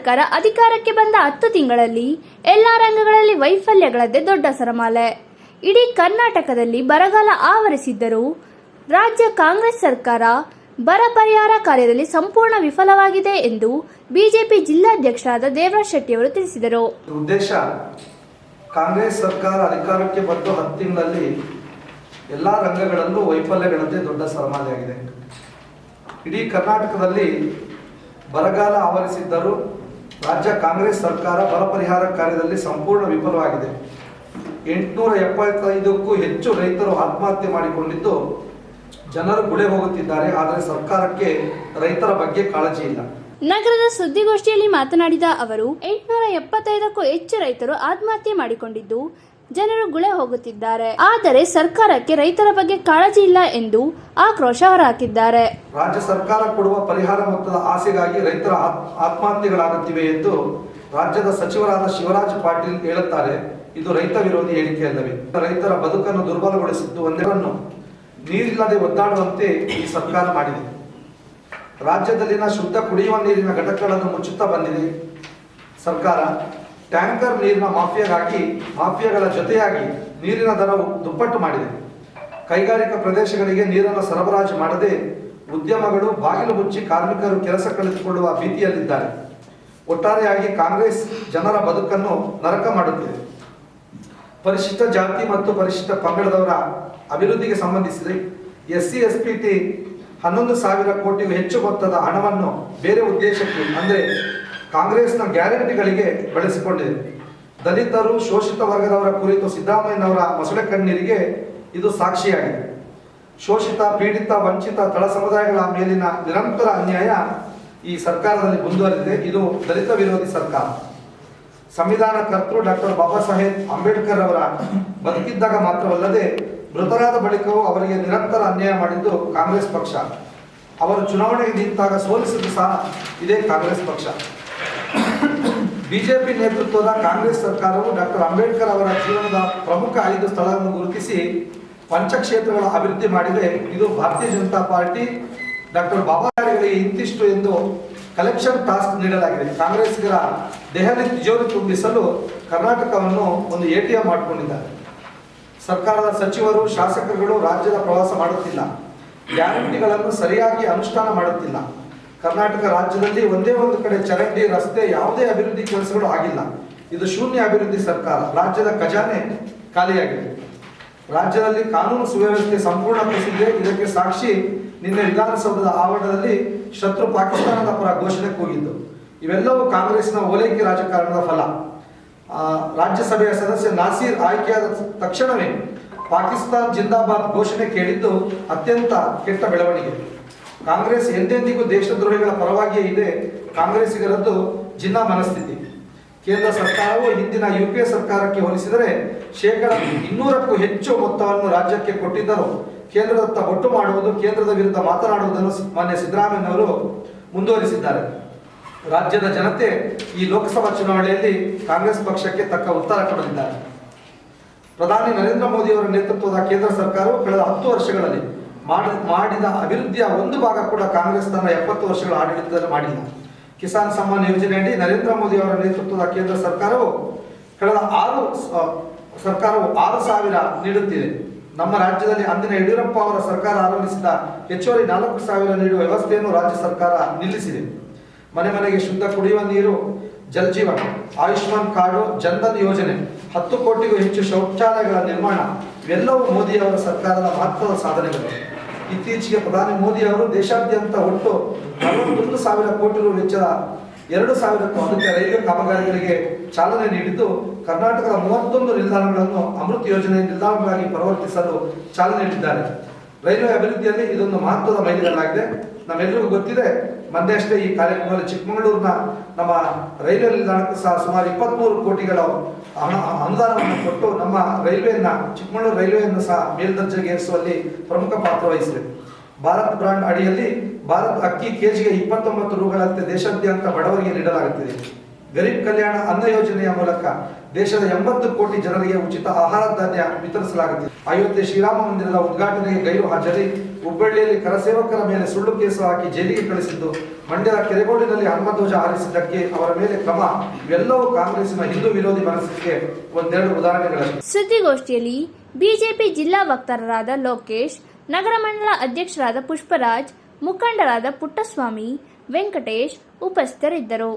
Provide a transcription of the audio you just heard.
ಸರ್ಕಾರ ಅಧಿಕಾರಕ್ಕೆ ಬಂದ 10 ತಿಂಗಳಲ್ಲಿ ಎಲ್ಲ ರಂಗಗಳಲ್ಲಿ ವೈಫಲ್ಯಗಳದ್ದೇ ದೊಡ್ಡ ಸರಮಾಲೆ. ಇಡೀ ಕರ್ನಾಟಕದಲ್ಲಿ ಬರಗಾಲ ಆವರಿಸಿದ್ದರೂ ರಾಜ್ಯ ಕಾಂಗ್ರೆಸ್ ಸರ್ಕಾರ ಬರ ಪರಿಹಾರ ಕಾರ್ಯದಲ್ಲಿ ಸಂಪೂರ್ಣ ವಿಫಲವಾಗಿದೆ ಎಂದು ಬಿಜೆಪಿ ಜಿಲ್ಲಾಧ್ಯಕ್ಷರಾದ ದೇವರಾಜ್ ಶೆಟ್ಟಿ ಅವರು ತಿಳಿಸಿದರು. ಉದ್ದೇಶ ಕಾಂಗ್ರೆಸ್ ಸರ್ಕಾರ ಅಧಿಕಾರಕ್ಕೆ ಬಂದು 10 ತಿಂಗಳಲ್ಲಿ ಎಲ್ಲ ರಂಗಗಳಲ್ಲೂ ವೈಫಲ್ಯಗಳದ್ದೇ ದೊಡ್ಡ ಸರಮಾಲೆಯಾಗಿದೆ. ಇಡೀ ಕರ್ನಾಟಕದಲ್ಲಿ ಬರಗಾಲ ಆವರಿಸಿದ್ದರೂ ರಾಜ್ಯ ಕಾಂಗ್ರೆಸ್ ಸರ್ಕಾರ ಬರ ಪರಿಹಾರ ಕಾರ್ಯದಲ್ಲಿ ಸಂಪೂರ್ಣ ವಿಫಲವಾಗಿದೆ. 875ಕ್ಕೂ ಹೆಚ್ಚು ರೈತರು ಆತ್ಮಹತ್ಯೆ ಮಾಡಿಕೊಂಡಿದ್ದು ಜನರು ಗುಳೆ ಹೋಗುತ್ತಿದ್ದಾರೆ. ಆದರೆ ಸರ್ಕಾರಕ್ಕೆ ರೈತರ ಬಗ್ಗೆ ಕಾಳಜಿ ಇಲ್ಲ. ನಗರದ ಸುದ್ದಿಗೋಷ್ಠಿಯಲ್ಲಿ ಮಾತನಾಡಿದ ಅವರು 875ಕ್ಕೂ ಹೆಚ್ಚು ರೈತರು ಆತ್ಮಹತ್ಯೆ ಮಾಡಿಕೊಂಡಿದ್ದು ಜನರು ಗುಳೆ ಹೋಗುತ್ತಿದ್ದಾರೆ. ಆದರೆ ಸರ್ಕಾರಕ್ಕೆ ರೈತರ ಬಗ್ಗೆ ಕಾಳಜಿ ಇಲ್ಲ ಎಂದು ಆಕ್ರೋಶ ಹೊರಹಾಕಿದ್ದಾರೆ. ರಾಜ್ಯ ಸರ್ಕಾರ ಕೊಡುವ ಪರಿಹಾರ ಮೊತ್ತದ ಆಸೆಗಾಗಿ ರೈತರ ಆತ್ಮಹತ್ಯೆಗಳಾಗುತ್ತಿವೆ ಎಂದು ರಾಜ್ಯದ ಸಚಿವರಾದ ಶಿವರಾಜ್ ಪಾಟೀಲ್ ಹೇಳುತ್ತಾರೆ. ಇದು ರೈತ ವಿರೋಧಿ ಹೇಳಿಕೆಯಲ್ಲವೇ? ರೈತರ ಬದುಕನ್ನು ದುರ್ಬಲಗೊಳಿಸಿದ್ದು ಒಂದನ್ನು ನೀರಿಲ್ಲದೆ ಒದ್ದಾಡುವಂತೆ ಈ ಸರ್ಕಾರ ಮಾಡಿದೆ. ರಾಜ್ಯದಲ್ಲಿನ ಶುದ್ಧ ಕುಡಿಯುವ ನೀರಿನ ಘಟಕಗಳನ್ನು ಮುಚ್ಚುತ್ತಾ ಬಂದಿದೆ ಸರ್ಕಾರ. ಟ್ಯಾಂಕರ್ ನೀರಿನ ಮಾಫಿಯಾಗಳ ಜೊತೆಯಾಗಿ ನೀರಿನ ದರವು ದುಪ್ಪಟ್ಟು ಮಾಡಿದೆ. ಕೈಗಾರಿಕಾ ಪ್ರದೇಶಗಳಿಗೆ ನೀರನ್ನು ಸರಬರಾಜು ಮಾಡದೆ ಉದ್ಯಮಗಳು ಬಾಗಿಲು ಮುಚ್ಚಿ ಕಾರ್ಮಿಕರು ಕೆಲಸ ಕಳೆದುಕೊಳ್ಳುವ ಭೀತಿಯಲ್ಲಿದ್ದಾರೆ. ಒಟ್ಟಾರೆಯಾಗಿ ಕಾಂಗ್ರೆಸ್ ಜನರ ಬದುಕನ್ನು ನರಕ ಮಾಡುತ್ತಿದೆ. ಪರಿಶಿಷ್ಟ ಜಾತಿ ಮತ್ತು ಪರಿಶಿಷ್ಟ ಪಂಗಡದವರ ಅಭಿವೃದ್ಧಿಗೆ ಸಂಬಂಧಿಸಿದೆ SC SPT 11,000 ಕೋಟಿಗೂ ಹೆಚ್ಚು ಮೊತ್ತದ ಹಣವನ್ನು ಬೇರೆ ಉದ್ದೇಶಕ್ಕೆ ಅಂದರೆ ಕಾಂಗ್ರೆಸ್ನ ಗ್ಯಾರಂಟಿಗಳಿಗೆ ಬಳಸಿಕೊಂಡಿದೆ. ದಲಿತರು, ಶೋಷಿತ ವರ್ಗದವರ ಕುರಿತು ಸಿದ್ದರಾಮಯ್ಯನವರ ಮೊಸಳೆ ಕಣ್ಣೀರಿಗೆ ಇದು ಸಾಕ್ಷಿಯಾಗಿದೆ. ಶೋಷಿತ, ಪೀಡಿತ, ವಂಚಿತ ತಳ ಸಮುದಾಯಗಳ ಮೇಲಿನ ನಿರಂತರ ಅನ್ಯಾಯ ಈ ಸರ್ಕಾರದಲ್ಲಿ ಮುಂದುವರೆದಿದೆ. ಇದು ದಲಿತ ವಿರೋಧಿ ಸರ್ಕಾರ. ಸಂವಿಧಾನ ಕರ್ತೃ ಡಾಕ್ಟರ್ ಬಾಬಾ ಸಾಹೇಬ್ ಅಂಬೇಡ್ಕರ್ ಅವರ ಬದುಕಿದ್ದಾಗ ಮಾತ್ರವಲ್ಲದೆ ಮೃತರಾದ ಬಳಿಕವೂ ಅವರಿಗೆ ನಿರಂತರ ಅನ್ಯಾಯ ಮಾಡಿದ್ದು ಕಾಂಗ್ರೆಸ್ ಪಕ್ಷ. ಅವರು ಚುನಾವಣೆಗೆ ನಿಂತಾಗ ಸೋಲಿಸಿದ್ದು ಸಹ ಇದೇ ಕಾಂಗ್ರೆಸ್ ಪಕ್ಷ. ಬಿಜೆಪಿ ನೇತೃತ್ವದ ಕಾಂಗ್ರೆಸ್ ಸರ್ಕಾರವು ಡಾಕ್ಟರ್ ಅಂಬೇಡ್ಕರ್ ಅವರ ಜೀವನದ ಪ್ರಮುಖ 5 ಸ್ಥಳಗಳನ್ನು ಗುರುತಿಸಿ ಪಂಚಕ್ಷೇತ್ರಗಳ ಅಭಿವೃದ್ಧಿ ಮಾಡಿದೆ. ಇದು ಭಾರತೀಯ ಜನತಾ ಪಾರ್ಟಿ ಡಾಕ್ಟರ್ ಬಾಬಾರಿಗೆ ಇಂತಿಷ್ಟು ಎಂದು ಕಲೆಕ್ಷನ್ ಟಾಸ್ಕ್ ನೀಡಲಾಗಿದೆ. ಕಾಂಗ್ರೆಸ್ಸಿಗರ ದೆಹಲಿ ತಿಜೋರಿ ತುಂಬಿಸಲು ಕರ್ನಾಟಕವನ್ನು ಒಂದು ATM ಮಾಡಿಕೊಂಡಿದ್ದಾರೆ. ಸರ್ಕಾರದ ಸಚಿವರು, ಶಾಸಕರುಗಳು ರಾಜ್ಯದ ಪ್ರವಾಸ ಮಾಡುತ್ತಿಲ್ಲ. ಗ್ಯಾರಂಟಿಗಳನ್ನು ಸರಿಯಾಗಿ ಅನುಷ್ಠಾನ ಮಾಡುತ್ತಿಲ್ಲ. ಕರ್ನಾಟಕ ರಾಜ್ಯದಲ್ಲಿ ಒಂದೇ ಒಂದು ಕಡೆ ಚರಂಡಿ, ರಸ್ತೆ, ಯಾವುದೇ ಅಭಿವೃದ್ಧಿ ಕೆಲಸಗಳು ಆಗಿಲ್ಲ. ಇದು ಶೂನ್ಯ ಅಭಿವೃದ್ಧಿ ಸರ್ಕಾರ. ರಾಜ್ಯದ ಖಜಾನೆ ಖಾಲಿಯಾಗಿದೆ. ರಾಜ್ಯದಲ್ಲಿ ಕಾನೂನು ಸುವ್ಯವಸ್ಥೆ ಸಂಪೂರ್ಣ ಕುಸಿದಿದೆ. ಇದಕ್ಕೆ ಸಾಕ್ಷಿ ನಿನ್ನೆ ವಿಧಾನಸೌಧದ ಆವರಣದಲ್ಲಿ ಶತ್ರು ಪಾಕಿಸ್ತಾನದ ಪರ ಘೋಷಣೆ ಕೂಗಿದ್ದು. ಇವೆಲ್ಲವೂ ಕಾಂಗ್ರೆಸ್ನ ಓಲೈಕೆ ರಾಜಕಾರಣದ ಫಲ. ರಾಜ್ಯಸಭೆಯ ಸದಸ್ಯ ನಾಸೀರ್ ಆಯ್ಕೆಯಾದ ತಕ್ಷಣವೇ ಪಾಕಿಸ್ತಾನ್ ಜಿಂದಾಬಾದ್ ಘೋಷಣೆ ಕೇಳಿದ್ದು ಅತ್ಯಂತ ಕೆಟ್ಟ ಬೆಳವಣಿಗೆ. ಕಾಂಗ್ರೆಸ್ ಎಂದೆಂದಿಗೂ ದೇಶದ್ರೋಹಿಗಳ ಪರವಾಗಿಯೇ ಇದೆ. ಕಾಂಗ್ರೆಸ್ಸಿಗರದ್ದು ಜಿನ್ನಾ ಮನಸ್ಥಿತಿ. ಕೇಂದ್ರ ಸರ್ಕಾರವು ಹಿಂದಿನ UPA ಸರ್ಕಾರಕ್ಕೆ ಹೋಲಿಸಿದರೆ 200ಕ್ಕೂ ಹೆಚ್ಚು ಮೊತ್ತವನ್ನು ರಾಜ್ಯಕ್ಕೆ ಕೊಟ್ಟಿದ್ದರೂ ಕೇಂದ್ರದತ್ತ ಬೊಟ್ಟು ಮಾಡುವುದು, ಕೇಂದ್ರದ ವಿರುದ್ಧ ಮಾತನಾಡುವುದನ್ನು ಮಾನ್ಯ ಸಿದ್ದರಾಮಯ್ಯನವರು ಮುಂದುವರಿಸಿದ್ದಾರೆ. ರಾಜ್ಯದ ಜನತೆ ಈ ಲೋಕಸಭಾ ಚುನಾವಣೆಯಲ್ಲಿ ಕಾಂಗ್ರೆಸ್ ಪಕ್ಷಕ್ಕೆ ತಕ್ಕ ಉತ್ತರ ಕೊಡಲಿದ್ದಾರೆ. ಪ್ರಧಾನಿ ನರೇಂದ್ರ ಮೋದಿ ಅವರ ನೇತೃತ್ವದ ಕೇಂದ್ರ ಸರ್ಕಾರವು ಕಳೆದ 10 ವರ್ಷಗಳಲ್ಲಿ ಮಾಡಿದ ಅಭಿವೃದ್ಧಿಯ ಒಂದು ಭಾಗ ಕೂಡ ಕಾಂಗ್ರೆಸ್ ತನ್ನ 70 ವರ್ಷಗಳ ಆಡಳಿತದಲ್ಲಿ ಮಾಡಿಲ್ಲ. ಕಿಸಾನ್ ಸಮ್ಮಾನ್ ಯೋಜನೆಯಡಿ ನರೇಂದ್ರ ಮೋದಿ ಅವರ ನೇತೃತ್ವದ ಕೇಂದ್ರ ಸರ್ಕಾರವು ಕಳೆದ 6,000 ನೀಡುತ್ತಿದೆ. ನಮ್ಮ ರಾಜ್ಯದಲ್ಲಿ ಅಂದಿನ ಯಡಿಯೂರಪ್ಪ ಅವರ ಸರ್ಕಾರ ಆರಂಭಿಸಿದ ಹೆಚ್ಚುವರಿ 4,000 ನೀಡುವ ವ್ಯವಸ್ಥೆಯನ್ನು ರಾಜ್ಯ ಸರ್ಕಾರ ನಿಲ್ಲಿಸಿದೆ. ಮನೆ ಮನೆಗೆ ಶುದ್ಧ ಕುಡಿಯುವ ನೀರು, ಜಲ್ ಜೀವನ್, ಆಯುಷ್ಮಾನ್ ಕಾರ್ಡು, ಜನ್ಧನ್ ಯೋಜನೆ, 10 ಕೋಟಿಗೂ ಹೆಚ್ಚು ಶೌಚಾಲಯಗಳ ನಿರ್ಮಾಣ ಇವೆಲ್ಲವೂ ಮೋದಿ ಅವರ ಸರ್ಕಾರದ ಮಹತ್ವದ ಸಾಧನೆಗಳು. ಇತ್ತೀಚೆಗೆ ಪ್ರಧಾನಿ ಮೋದಿ ಅವರು ದೇಶಾದ್ಯಂತ ಒಟ್ಟು 41,000 ಕೋಟಿ ರು ವೆಚ್ಚದ 2,000ಕ್ಕೂ ಅಧಿಕ ರೈಲ್ವೆ ಕಾಮಗಾರಿಗಳಿಗೆ ಚಾಲನೆ ನೀಡಿದ್ದು, ಕರ್ನಾಟಕದ 31 ನಿಲ್ದಾಣಗಳನ್ನು ಅಮೃತ್ ಯೋಜನೆ ನಿಲ್ದಾಣಗಳಾಗಿ ಪರಿವರ್ತಿಸಲು ಚಾಲನೆ ನೀಡಿದ್ದಾರೆ. ರೈಲ್ವೆ ಅಭಿವೃದ್ಧಿಯಲ್ಲಿ ಇದೊಂದು ಮಹತ್ವದ ಮೈಲಿಗಲ್ಲಾಗಿದೆ. ನಮ್ಮೆಲ್ಲರಿಗೂ ಗೊತ್ತಿದೆ, ಮೊನ್ನೆ ಅಷ್ಟೇ ಈ ಕಾರ್ಯಕ್ರಮದಲ್ಲಿ ಚಿಕ್ಕಮಗಳೂರಿನ ನಮ್ಮ ರೈಲ್ವೆ ನಿಲ್ದಾಣಕ್ಕೂ ಸಹ ಸುಮಾರು 23 ಕೋಟಿಗಳ ಅನುದಾನವನ್ನು ಕೊಟ್ಟು ನಮ್ಮ ಚಿಕ್ಕಮಗಳೂರು ರೈಲ್ವೆಯನ್ನು ಸಹ ಮೇಲ್ದರ್ಜೆಗೇರಿಸುವಲ್ಲಿ ಪ್ರಮುಖ ಪಾತ್ರ ವಹಿಸಿದೆ. ಭಾರತ್ ಬ್ರಾಂಡ್ ಅಡಿಯಲ್ಲಿ ಭಾರತ್ ಅಕ್ಕಿ ಕೆಜಿಗೆ 29 ರೂಗಳಂತೆ ದೇಶಾದ್ಯಂತ ಬಡವರಿಗೆ ನೀಡಲಾಗುತ್ತಿದೆ. ಗರೀಬ್ ಕಲ್ಯಾಣ ಅನ್ನ ಯೋಜನೆಯ ಮೂಲಕ ದೇಶದ 80 ಕೋಟಿ ಜನರಿಗೆ ಉಚಿತ ಆಹಾರ ಧಾನ್ಯ ವಿತರಿಸಲಾಗುತ್ತಿದೆ. ಅಯೋಧ್ಯೆ ಶ್ರೀರಾಮ ಮಂದಿರದ ಉದ್ಘಾಟನೆಗೆ ಗೈರು ಹಾಜರಿ ಹುಬ್ಬಳ್ಳಿಯಲ್ಲಿ ಕರಸೇವಕರ ಮೇಲೆ ಸುಳ್ಳು ಕೇಸು ಹಾಕಿ ಜೈಲಿಗೆ ಕಳಿಸಿದ್ದು, ಮಂಡ್ಯದ ಕೆರೆಗೋಡಿನಲ್ಲಿ ಹನುಮಧ್ವಜ ಹಾರಿಸಿದ್ದಕ್ಕೆ ಅವರ ಮೇಲೆ ಕ್ರಮ, ಇವೆಲ್ಲವೂ ಕಾಂಗ್ರೆಸ್ಸಿನ ಹಿಂದೂ ವಿರೋಧಿ ಮನಸ್ಸಿಗೆ ಒಂದೆರಡು ಉದಾಹರಣೆಗಳಷ್ಟೇ. ಸುದ್ದಿಗೋಷ್ಠಿಯಲ್ಲಿ ಬಿಜೆಪಿ ಜಿಲ್ಲಾ ವಕ್ತಾರರಾದ ಲೋಕೇಶ್, ನಗರ ಮಂಡಲ ಅಧ್ಯಕ್ಷರಾದ ಪುಷ್ಪರಾಜ್, ಮುಖಂಡರಾದ ಪುಟ್ಟಸ್ವಾಮಿ, ವೆಂಕಟೇಶ್ ಉಪಸ್ಥಿತರಿದ್ದರು.